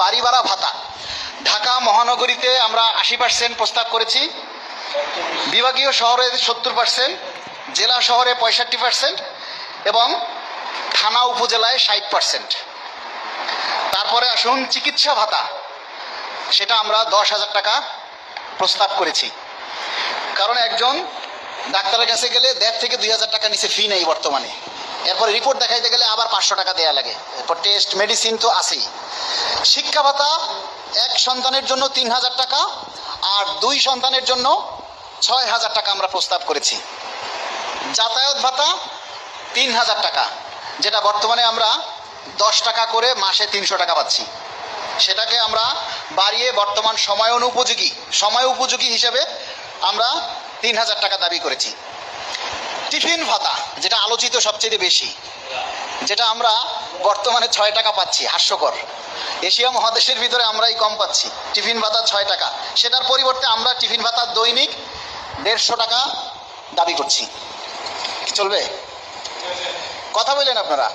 বাড়ি ভাড়া ভাতা। ঢাকা মহানগরীতে আমরা 80% প্রস্তাব করেছি, বিভাগীয় শহরে 70%, জেলা শহরে 65% এবং থানা উপজেলায় 60%। তারপরে আসুন চিকিৎসা ভাতা, সেটা আমরা 10,000 টাকা প্রস্তাব করেছি। কারণ একজন ডাক্তারের কাছে গেলে 1,500 থেকে 2,000 টাকা নিচে ফি নেই বর্তমানে। এরপর রিপোর্ট দেখাইতে গেলে আবার 500 টাকা দেওয়া লাগে, এরপর টেস্ট মেডিসিন তো আছেই। শিক্ষা ভাতা 1 সন্তানের জন্য 3,000 টাকা আর 2 সন্তানের জন্য 6,000 টাকা আমরা প্রস্তাব করেছি। যাতায়াত ভাতা 3,000 টাকা, যেটা বর্তমানে আমরা 10 টাকা করে মাসে 300 টাকা পাচ্ছি, সেটাকে আমরা বাড়িয়ে বর্তমান সময় উপযোগী হিসেবে আমরা 3,000 টাকা দাবি করেছি। টিফিন ভাতা, যেটা আলোচিত সবচেয়ে বেশি, যেটা আমরা বর্তমানে 6 টাকা পাচ্ছি, হাস্যকর। এশিয়া মহাদেশের ভিতরে আমরাই কম পাচ্ছি টিফিন ভাতা 6 টাকা। সেটার পরিবর্তে আমরা টিফিন ভাতা দৈনিক 150 টাকা দাবি করছি। চলবে? কথা বললেন আপনারা?